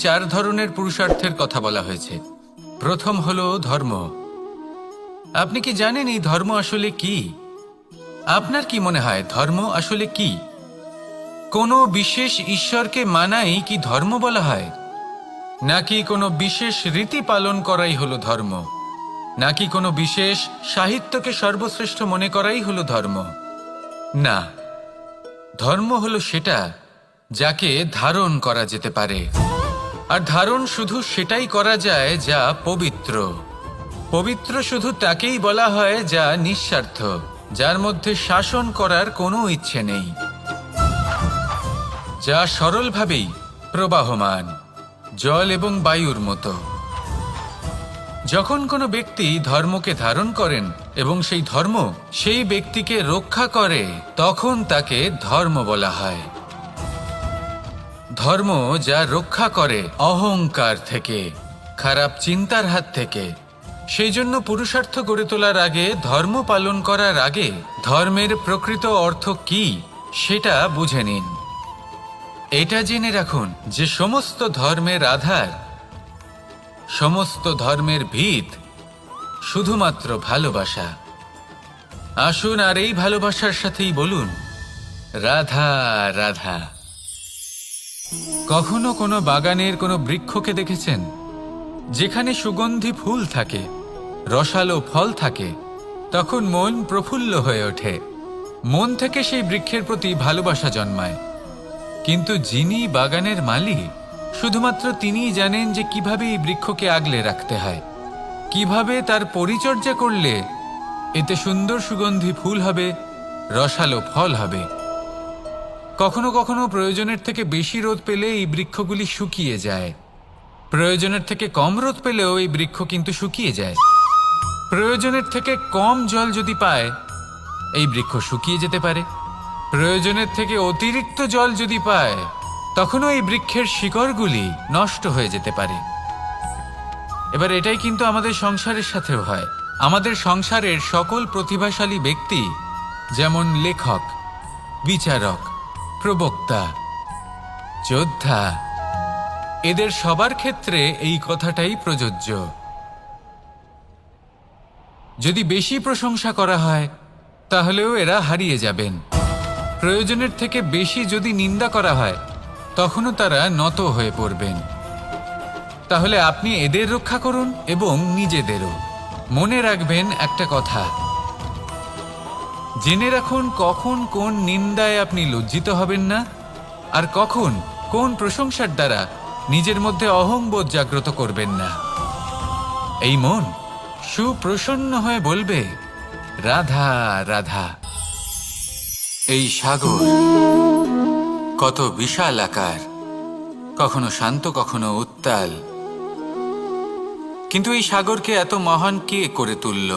চার ধরনের পুরুষার্থের কথা বলা হয়েছে। প্রথম হলো ধর্ম। আপনি কি জানেন এই ধর্ম আসলে কি? আপনার কি মনে হয় ধর্ম আসলে কি? কোনো বিশেষ ঈশ্বরকে মানাই কি ধর্ম বলা হয়? নাকি কোনো বিশেষ রীতি পালন করাই হলো ধর্ম? নাকি কোনো বিশেষ সাহিত্যকে সর্বশ্রেষ্ঠ মনে করাই হলো ধর্ম? না, ধর্ম হলো সেটা যাকে ধারণ করা যেতে পারে। আর ধারণ শুধু সেটাই করা যায় যা পবিত্র। পবিত্র শুধু তাকেই বলা হয় যা নিঃস্বার্থ, যার মধ্যে শাসন করার কোনো ইচ্ছে নেই, যা সরলভাবেই প্রবাহমান, জল এবং বায়ুর মতো। যখন কোনো ব্যক্তি ধর্মকে ধারণ করেন এবং সেই ধর্ম সেই ব্যক্তিকে রক্ষা করে, তখন তাকে ধর্ম বলা হয়। ধর্ম যা রক্ষা করে অহংকার থেকে, খারাপ চিন্তার হাত থেকে। সেই জন্য পুরুষার্থ গড়ে তোলার আগে, ধর্ম পালন করার আগে, ধর্মের প্রকৃত অর্থ কি সেটা বুঝে নিন। এটা জেনে রাখুন যে সমস্ত ধর্মের আধার, সমস্ত ধর্মের ভিত শুধুমাত্র ভালোবাসা। আসুন আর এই ভালোবাসার সাথেই বলুন রাধা রাধা। কখনো কোনো বাগানের কোনো বৃক্ষকে দেখেছেন যেখানে সুগন্ধি ফুল থাকে, রসালো ফল থাকে? তখন মন প্রফুল্ল হয়ে ওঠে, মন থেকে সেই বৃক্ষের প্রতি ভালোবাসা জন্মায়। কিন্তু যিনি বাগানের মালিক, শুধুমাত্র তিনিই জানেন যে কিভাবে এই বৃক্ষকে আগলে রাখতে হয়, কিভাবে তার পরিচর্যা করলে এতে সুন্দর সুগন্ধি ফুল হবে, রসালো ফল হবে। কখনো কখনো প্রয়োজনের থেকে বেশি রোদ পেলে এই বৃক্ষগুলি শুকিয়ে যায়, প্রয়োজনের থেকে কম রোদ পেলেও এই বৃক্ষ কিন্তু শুকিয়ে যায়। প্রয়োজনের থেকে কম জল যদি পায়, এই বৃক্ষ শুকিয়ে যেতে পারে। প্রয়োজনের থেকে অতিরিক্ত জল যদি পায়, তখনও এই বৃক্ষের শিকড়গুলি নষ্ট হয়ে যেতে পারে। এবার এটাই কিন্তু আমাদের সংসারের সাথেও হয়। আমাদের সংসারের সকল প্রতিভাশালী ব্যক্তি, যেমন লেখক, বিচারক, প্রবক্তা, যোদ্ধা, এদের সবার ক্ষেত্রে এই কথাটাই প্রযোজ্য। যদি বেশি প্রশংসা করা হয়, তাহলেও এরা হারিয়ে যাবেন। প্রয়োজনের থেকে বেশি যদি নিন্দা করা হয়, তখনও তারা নত হয়ে পড়বেন। তাহলে আপনি এদের রক্ষা করুন এবং নিজেদেরও। মনে রাখবেন একটা কথা, জেনে রাখুন কখন কোন নিন্দায় আপনি লজ্জিত হবেন না, আর কখন কোন প্রশংসার দ্বারা নিজের মধ্যে অহংবোধ জাগ্রত করবেন না। এই মন সুপ্রসন্ন হয়ে বলবে রাধা রাধা। এই সাগর কত বিশাল আকার, কখনো শান্ত কখনো উত্তাল, কিন্তু এই সাগরকে এত মহান কে করে তুলল?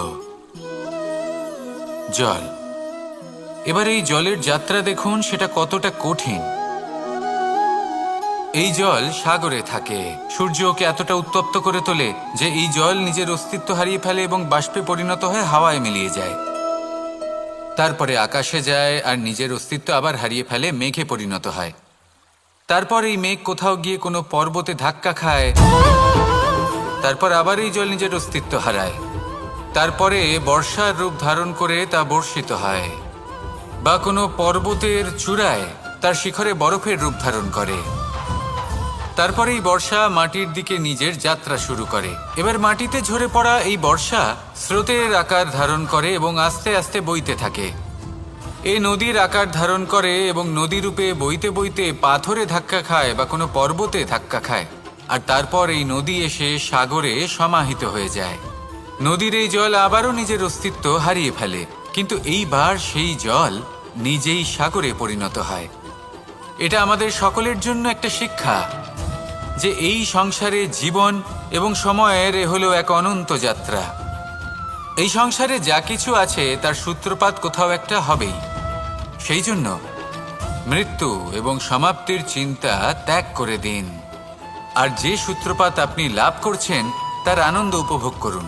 জল। এবার এই জলের যাত্রা দেখুন, সেটা কতটা কঠিন। এই জল সাগরে থাকে, সূর্য ওকে এতটা উত্তপ্ত করে তোলে যে এই জল নিজের অস্তিত্ব হারিয়ে ফেলে এবং বাষ্পে পরিণত হয়ে হাওয়ায় মিলিয়ে যায়। তারপরে আকাশে যায় আর নিজের অস্তিত্ব আবার হারিয়ে ফেলে, মেঘে পরিণত হয়। তারপর এই মেঘ কোথাও গিয়ে কোনো পর্বতে ধাক্কা খায়, তারপর আবার এই জল নিজের অস্তিত্ব হারায়। তারপরে বর্ষার রূপ ধারণ করে তা বর্ষিত হয়, বা কোনো পর্বতের চূড়ায় তার শিখরে বরফের রূপ ধারণ করে। তারপরে এই বর্ষা মাটির দিকে নিজের যাত্রা শুরু করে। এবার মাটিতে ঝরে পড়া এই বর্ষা স্রোতের আকার ধারণ করে এবং আস্তে আস্তে বইতে থাকে। এ নদীর আকার ধারণ করে এবং নদী রূপে বইতে বইতে পাথরে ধাক্কা খায় বা কোনো পর্বতে ধাক্কা খায়, আর তারপর এই নদী এসে সাগরে সমাহিত হয়ে যায়। নদীর এই জল আবারও নিজের অস্তিত্ব হারিয়ে ফেলে, কিন্তু এইবার সেই জল নিজেই সাগরে পরিণত হয়। এটা আমাদের সকলের জন্য একটা শিক্ষা যে এই সংসারে জীবন এবং সময়ের হলো এক অনন্ত যাত্রা। এই সংসারে যা কিছু আছে তার সূত্রপাত কোথাও একটা হবেই। সেই জন্য মৃত্যু এবং সমাপ্তির চিন্তা ত্যাগ করে দিন, আর যে সূত্রপাত আপনি লাভ করছেন তার আনন্দ উপভোগ করুন।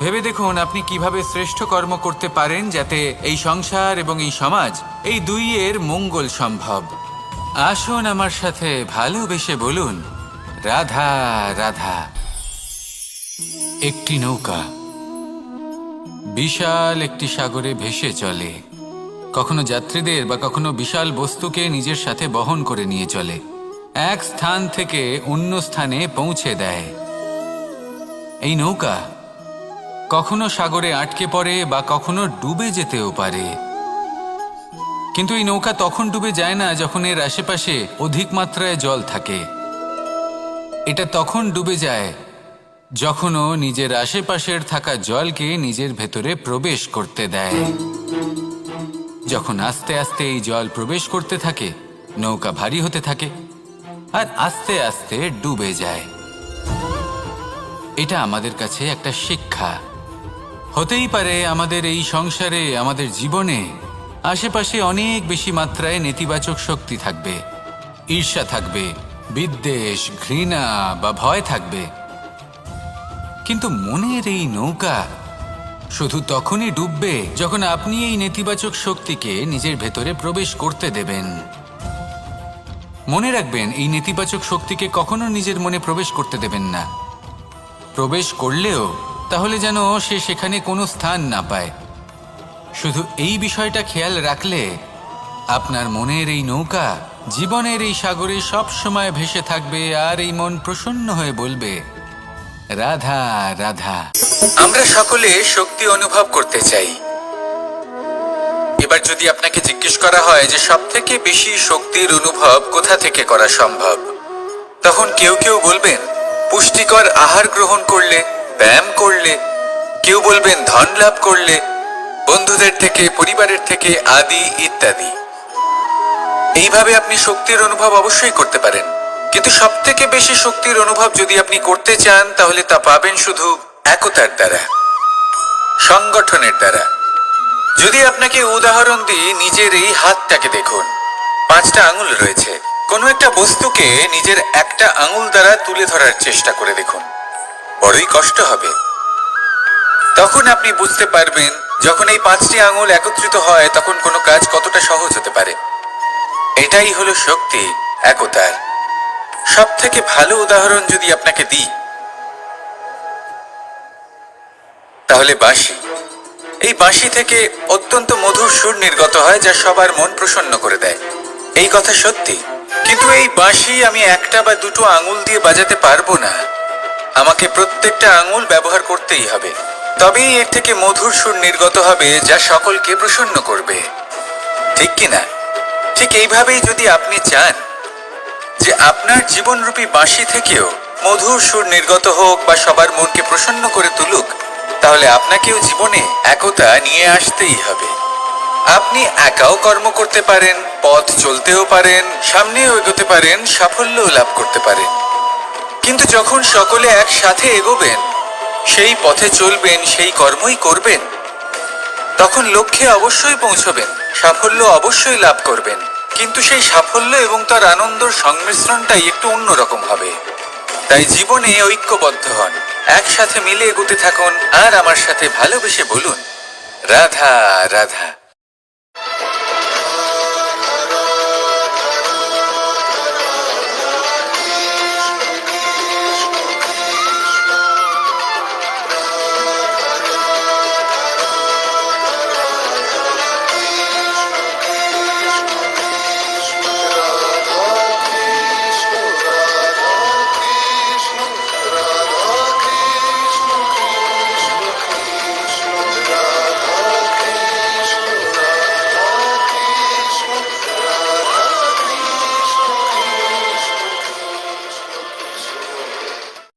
ভেবে দেখুন আপনি কিভাবে শ্রেষ্ঠ কর্ম করতে পারেন যাতে এই সংসার এবং এই সমাজ, এই দুইয়ের মঙ্গল সম্ভব। আসুন আমার সাথে ভালোবেসে বলুন রাধা রাধা। একটি নৌকা বিশাল একটি সাগরে ভেসে চলে, কখনো যাত্রীদের বা কখনো বিশাল বস্তুকে নিজের সাথে বহন করে নিয়ে চলে, এক স্থান থেকে অন্য স্থানে পৌঁছে দেয়। এই নৌকা কখনো সাগরে আটকে পড়ে বা কখনো ডুবে যেতেও পারে, কিন্তু এই নৌকা তখন ডুবে যায় না যখন এর আশেপাশে অধিক মাত্রায় জল থাকে। এটা তখন ডুবে যায় যখন ও নিজের আশেপাশের থাকা জলকে নিজের ভেতরে প্রবেশ করতে দেয়। যখন আস্তে আস্তে এই জল প্রবেশ করতে থাকে, নৌকা ভারী হতে থাকে আর আস্তে আস্তে ডুবে যায়। এটা আমাদের কাছে একটা শিক্ষা। হতেই পারে আমাদের এই সংসারে, আমাদের জীবনে আশেপাশে অনেক বেশি মাত্রায় নেতিবাচক শক্তি থাকবে, ঈর্ষা থাকবে, বিদ্বেষ, ঘৃণা বা ভয় থাকবে, কিন্তু মনের এই নৌকা শুধু তখনই ডুববে যখন আপনি এই নেতিবাচক শক্তিকে নিজের ভেতরে প্রবেশ করতে দেবেন। মনে রাখবেন, এই নেতিবাচক শক্তিকে কখনো নিজের মনে প্রবেশ করতে দেবেন না। প্রবেশ করলেও তাহলে যেন সে সেখানে কোনো স্থান না পায়। শুধু এই বিষয়টা খেয়াল রাখলে আপনার মনের এই নৌকা জীবনের এই সাগরে সব সময় ভেসে থাকবে আর এই মন প্রসন্ন হয়ে বলবে, রাধা রাধা। আমরা সকলে শক্তি অনুভব করতে চাই। এবার যদি আপনাকে জিজ্ঞেস করা হয় যে সবথেকে বেশি শক্তির অনুভব কোথা থেকে করা সম্ভব, তখন কেউ কেউ বলবেন পুষ্টিকর আহার গ্রহণ করলে, ব্যায়াম করলে, কেউ বলবেন ধন লাভ করলে, বন্ধুদের থেকে, পরিবারের থেকে, আদি ইত্যাদি। এইভাবে আপনি শক্তির অনুভব অবশ্যই করতে পারেন, কিন্তু সবথেকে বেশি শক্তির অনুভব যদি আপনি করতে চান তাহলে তা পাবেন শুধু একতার দ্বারা, সংগঠনের দ্বারা। যদি আপনাকে উদাহরণ দিই, নিজের এই হাতটাকে দেখুন, 5টা আঙুল রয়েছে। কোনো একটা বস্তুকে নিজের একটা আঙুল দ্বারা তুলে ধরার চেষ্টা করে দেখুন, বড়ই কষ্ট হবে। তখন আপনি বুঝতে পারবেন যখন এই 5টি আঙুল একত্রিত হয় তখন কোনো কাজ কতটা সহজ হতে পারে। এটাই হলো শক্তি, একতার। সব থেকে ভালো উদাহরণ যদি আপনাকে দিই তাহলে বাঁশি। এই বাঁশি থেকে অত্যন্ত মধুর সুর নির্গত হয় যা সবার মন প্রসন্ন করে দেয়। এই কথা সত্যি, কিন্তু এই বাঁশি আমি একটা বা দুটো আঙুল দিয়ে বাজাতে পারবো না। আমাকে প্রত্যেকটা আঙুল ব্যবহার করতেই হবে, তবেই এর থেকে মধুর সুর নির্গত হবে যা সকলকে প্রসন্ন করবে, ঠিক কিনা? ঠিক এইভাবেই যদি আপনি চান যে আপনার জীবনরূপী বাঁশি থেকেও মধুর সুর নির্গত হোক বা সবার মনকে প্রসন্ন করে তুলুক, তাহলে আপনাকেও জীবনে একতা নিয়ে আসতেই হবে। আপনি একাও কর্ম করতে পারেন, পথ চলতেও পারেন, সামনেও এগোতে পারেন, সাফল্যও লাভ করতে পারেন, কিন্তু যখন সকলে একসাথে এগোবেন, সেই পথে চলবেন, সেই কর্মই করবেন, তখন লক্ষ্যে অবশ্যই পৌঁছবেন, সাফল্য অবশ্যই লাভ করবেন, কিন্তু সেই সাফল্য এবং তার আনন্দর সংমিশ্রণটাই একটু অন্যরকম হবে। তাই জীবনে ঐক্যবদ্ধ হন, একসাথে মিলে এগোতে থাকুন আর আমার সাথে ভালোবেসে বলুন, রাধা রাধা।